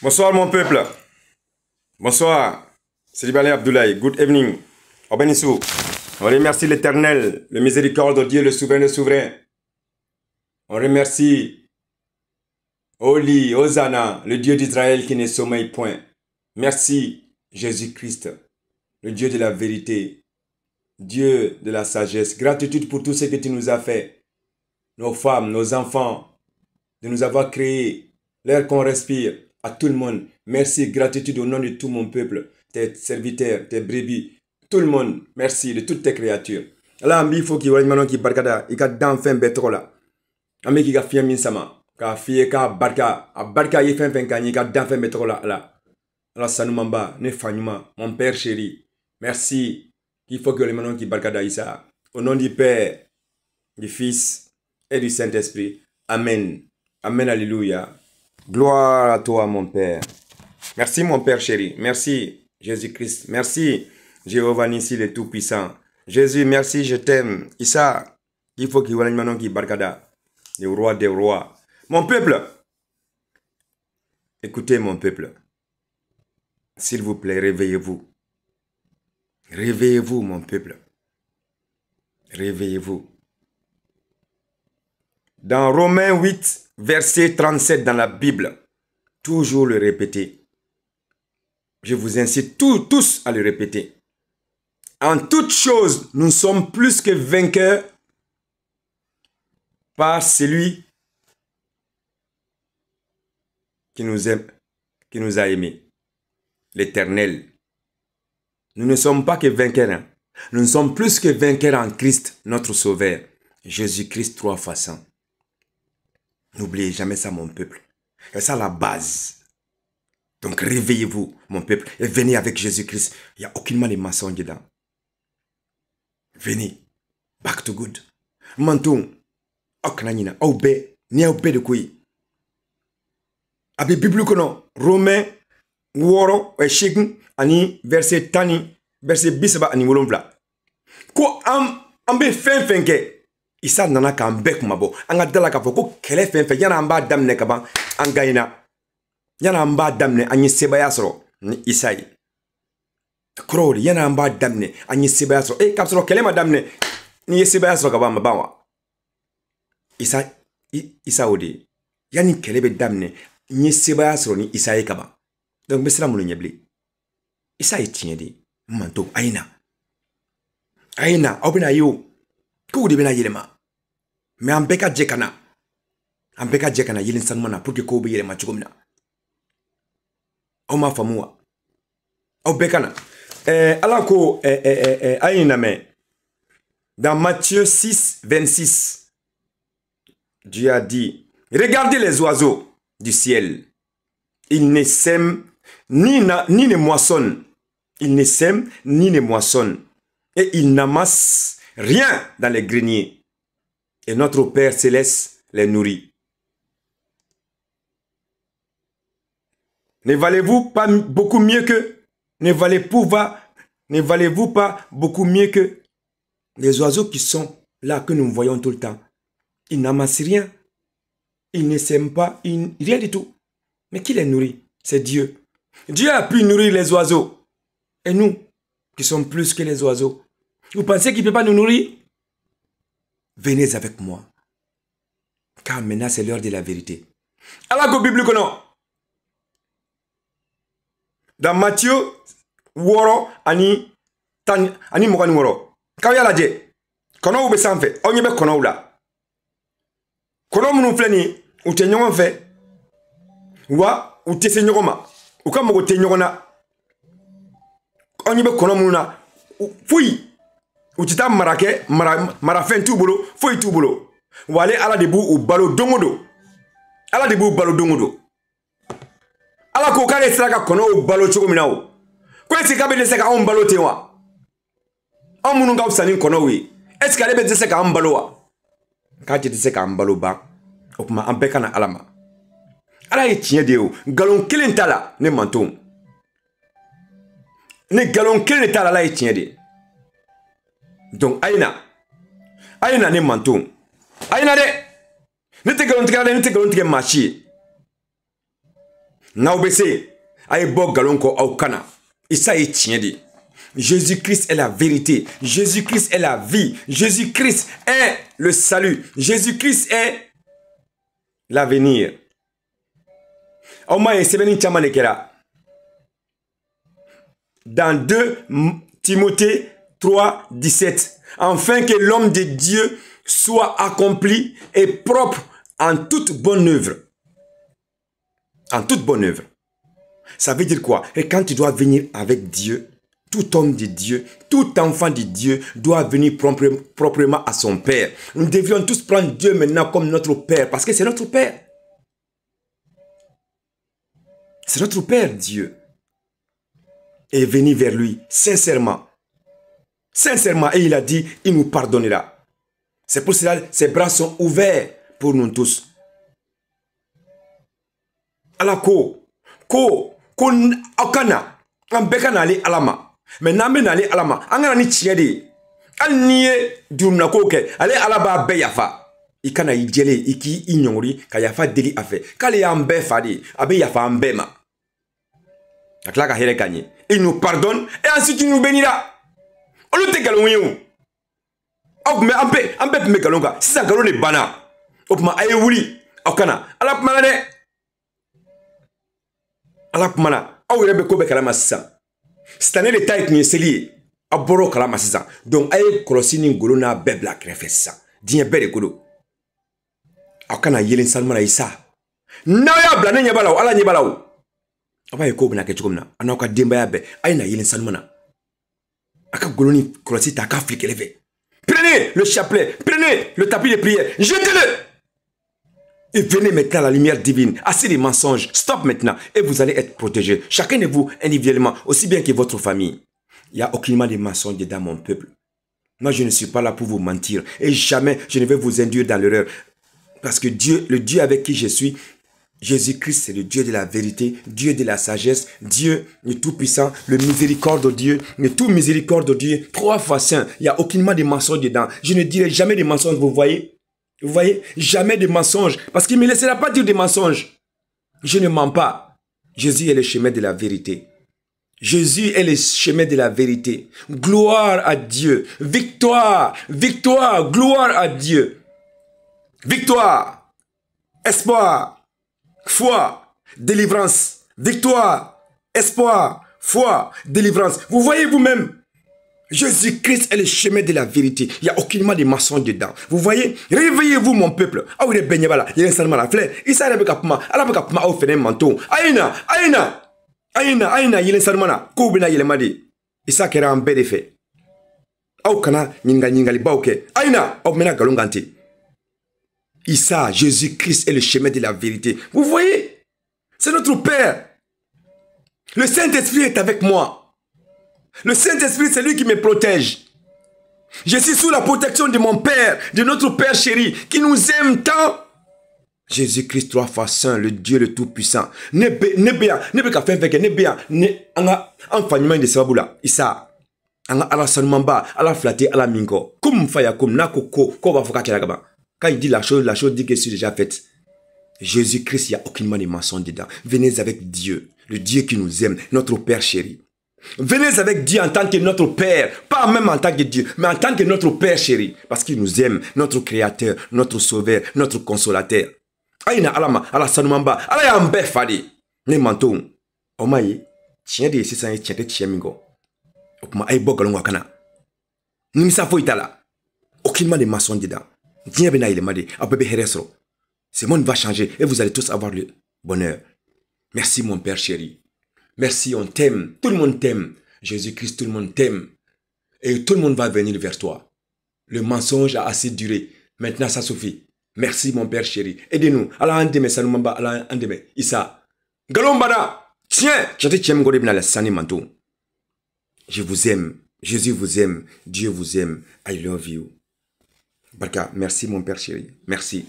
Bonsoir mon peuple. Bonsoir. C'est Libalé Abdoulaye. Good evening. Obenissou. On remercie l'Éternel, le miséricorde, Dieu, le souverain, le souverain. On remercie Oli, Hosanna, le Dieu d'Israël qui ne sommeille point. Merci Jésus-Christ, le Dieu de la vérité, Dieu de la sagesse. Gratitude pour tout ce que tu nous as fait. Nos femmes, nos enfants, de nous avoir créés, l'air qu'on respire, à tout le monde. Merci, gratitude au nom de tout mon peuple, tes serviteurs, tes brebis, tout le monde. Merci de toutes tes créatures. Là, il faut qu'il y ait un qui barkada, il y a d'enfin betrola. Ami qui a fait min sama, ka fiye ka barka, a barka yi fin kani ka d'enfin betrola là. Alors Sanoumamba, ne fanyuma, mon père chéri. Merci. Il faut que les manos qui barkada Issa. Au nom du Père, du Fils et du Saint-Esprit. Amen. Amen, alléluia. Gloire à toi, mon Père. Merci, mon Père chéri. Merci, Jésus-Christ. Merci, Jéhovah Nissi, le Tout-Puissant. Jésus, merci, je t'aime. Issa, il faut qu'il y ait un manon qui barkada. Le roi des rois. Mon peuple. Écoutez, mon peuple. S'il vous plaît, réveillez-vous. Réveillez-vous, mon peuple. Réveillez-vous. Dans Romains 8, verset 37 dans la Bible, toujours le répéter. Je vous incite tous à le répéter. En toutes choses, nous sommes plus que vainqueurs par celui qui nous aime, qui nous a aimés. L'Éternel. Nous ne sommes pas que vainqueurs. Hein. Nous sommes plus que vainqueurs en Christ, notre Sauveur. Jésus-Christ 3 fois 100. N'oubliez jamais ça, mon peuple. C'est ça la base. Donc réveillez-vous, mon peuple, et venez avec Jésus-Christ. Il n'y a aucunement de mensonges dedans. Venez. Back to good. Mantoum. Oknanina. Aube. Ni aube de kui. Abi Bible kono. Romains. Woro. Eshign. Ani. Verset tani. Verset bisaba ani wolonvla. Ko ambe fenke. Isa nana kan bek mabo. Anga dala ka foko kele fenfe. Yana amba damne kaban. Angaina. Yana amba damne. Anyi sebaya soro. Ni Isaï. Krori. Yana amba damne. Anyi sebaya soro. Kapsoro kele ma damne. Ni sebaya soro kaban mabawa. Isa odi. Yani kele be damne. Ni sebaya soro ni Isaï kaban. Donc besra mulu nyebli. Isaï tinyedi. Manto. Aina. Aina. Obina yo. Kou de bena yelema. Mais en beka djekana. En beka djekana yelin sanmana pour que kou be yelema chukomna. Oma famua. Au bekana. Alako aina me. Dans Matthieu 6, 26. Dieu a dit, regardez les oiseaux du ciel. Ils ne sèment ni ne moissonnent. Ils ne sèment ni ne moissonnent. Et ils n'amassent rien dans les greniers. Et notre Père Céleste les nourrit. Ne valez-vous pas beaucoup mieux que... Ne valez-vous pas beaucoup mieux que les oiseaux qui sont là, que nous voyons tout le temps? Ils n'amassent rien. Ils ne s'aiment pas. Rien du tout. Mais qui les nourrit? C'est Dieu. Dieu a pu nourrir les oiseaux. Et nous, qui sommes plus que les oiseaux, vous pensez qu'il ne peut pas nous nourrir? Venez avec moi. Car maintenant, c'est l'heure de la vérité. Alors, la Bible, dans Matthieu, woro, ani mogani woro. Quand il y a la dje, kono ube sanfe, on y be kono ula. Kono munu fleni, ou te nyon fe, wa, ou te se nyogoma, ou ka mogo te nyogona, on y be kono muna, fouille. Ou tita marake, marafen tout bolo, foi tout bolo. Ou aller à la debout ou balo dongodo. À la debout balo dongodo. À la coca les saka kono ou balo chokominao. Quoi c'est qu'abe les saka on balo tewa. On mununga usani kono oui. Est-ce qu'elle est des saka on baloa? Quand tu dis saka on balo ba, okuma ambeka na alama. Ala ye tien deo, galon kelen tala ne manton. Ne galon kelen tala la ye tien de. Donc, Aïna ne manton. Aïna de. Ne te galon tigre, ne te galon tigre marché. Naobese, Aïbo Galonko Aukana. Et ça est tiendé. Jésus-Christ est la vérité. Jésus-Christ est la vie. Jésus-Christ est le salut. Jésus-Christ est l'avenir. Dans 2 Timothée 3, 17. Afin que l'homme de Dieu soit accompli et propre en toute bonne œuvre. En toute bonne œuvre. Ça veut dire quoi? Et quand tu dois venir avec Dieu, tout homme de Dieu, tout enfant de Dieu doit venir proprement à son Père. Nous devrions tous prendre Dieu maintenant comme notre Père, parce que c'est notre Père. C'est notre Père, Dieu. Et venir vers lui, sincèrement. Sincèrement, et il a dit, il nous pardonnera. C'est pour cela, ses bras sont ouverts pour nous tous. Alors, Okana, Ambekana ali alama. Mais n'amène ali alama. Angana ni tiede. Alniye durna koke. Ale alaba be yafa. Ikana ijele iki inyongri ka yafa deli afe. Kale ambe fadi. Abe yafa ambema. Aklaka here kanye. Il nous pardonne et ensuite il nous bénira. On le te galon yon. Au me ambe me galonga. Si ça galon ne bana. Au ma aye wuli. Okana. Alap malade. Alapmana, aw yɛrɛ bɛ ko bɛ kalama sisan. Cette année le taille kun ye seli ye. A bɔr'o kalama sisan. Donc a ye kɔlɔsi ni ngolo n'a bɛɛ bila kɛrɛfɛ sisan. Diɲɛ bɛɛ de ko don. Aw kana yelen salima na i sa. N'aw y'a bila ne ɲɛ b'a la o, Ala ɲɛ b'a la o. A b'a ye ko bɛna kɛ cogo min na. A n'aw ka denbaya bɛɛ, a ye na yelen salima na. A ka ngolo ni kɔlɔsi ta a k'a fili kɛrɛfɛ. Prenez le chapelet, prenez le tapis de prière, jetez-le. Et venez maintenant à la lumière divine. Assez de mensonges. Stop maintenant. Et vous allez être protégés. Chacun de vous, individuellement, aussi bien que votre famille. Il n'y a aucunement de mensonges dans mon peuple. Moi, je ne suis pas là pour vous mentir. Et jamais je ne vais vous induire dans l'erreur. Parce que Dieu, le Dieu avec qui je suis, Jésus-Christ, c'est le Dieu de la vérité, Dieu de la sagesse, Dieu le Tout-Puissant, le miséricorde de Dieu, le tout miséricorde de Dieu, 3 fois saint. Il n'y a aucunement de mensonges dedans. Je ne dirai jamais de mensonges, vous voyez? Vous voyez, jamais de mensonges. Parce qu'il ne me laissera pas dire des mensonges. Je ne mens pas. Jésus est le chemin de la vérité. Jésus est le chemin de la vérité. Gloire à Dieu. Victoire. Victoire. Gloire à Dieu. Victoire. Espoir. Foi. Délivrance. Victoire. Espoir. Foi. Délivrance. Vous voyez vous-même. Jésus-Christ est le chemin de la vérité. Il n'y a aucunement de mensonges dedans. Vous voyez? Réveillez-vous, mon peuple. Ah oui, il y a un salman à fleur. Il s'est arrêté à la bakapma au fait un manteau. Aïna, aïna, aïna, aïna, il y a un salman à Koubina, il est madi. Il s'est arrêté en bel effet. Aukana, ninga li bauke. Aïna, au mena galonganti. Issa, Jésus-Christ est le chemin de la vérité. Vous voyez? C'est notre Père. Le Saint-Esprit est avec moi. Le Saint-Esprit, c'est lui qui me protège. Je suis sous la protection de mon Père, de notre Père chéri, qui nous aime tant. Jésus-Christ, 3 fois saint, le Dieu le Tout-Puissant. Nebe ka fɛn fɛn kɛ, ne bɛ yan, an ka fa ɲuman de sababu la. Isa, an ka Ala sanumanba, Ala fila tɛ Ala min kɔ. Comme fa ya comme n'a ko b'a fɔ k'a kɛra ka ban. Quand il dit la chose dit que c'est déjà faite. Jésus-Christ, il n'y a aucunement de mensonge dedans. Venez avec Dieu, le Dieu qui nous aime, notre Père chéri. Venez avec Dieu en tant que notre Père, pas même en tant que Dieu, mais en tant que notre Père chéri, parce qu'il nous aime, notre Créateur, notre Sauveur, notre Consolateur. Aïna alama, ala sanumamba, ala ya mbe fadi, ne mantou. Omaye, tien de sisan tien de tien mingo. Okuma aïe bogalongwa kana. Nimisa fo itala. Aucunement de mensonges dedans. Dieu bena il m'a dit, abebe heresro. Ce monde va changer et vous allez tous avoir le bonheur. Merci mon Père chéri. Merci, on t'aime. Tout le monde t'aime. Jésus-Christ, tout le monde t'aime. Et tout le monde va venir vers toi. Le mensonge a assez duré. Maintenant, ça suffit. Merci, mon Père chéri. Aidez-nous. Allah andeme sanumamba, Allah andeme. Issa. Galombada. Tiens. Je vous aime. Jésus vous aime. Dieu vous aime. I love you. Barka. Merci, mon Père chéri. Merci.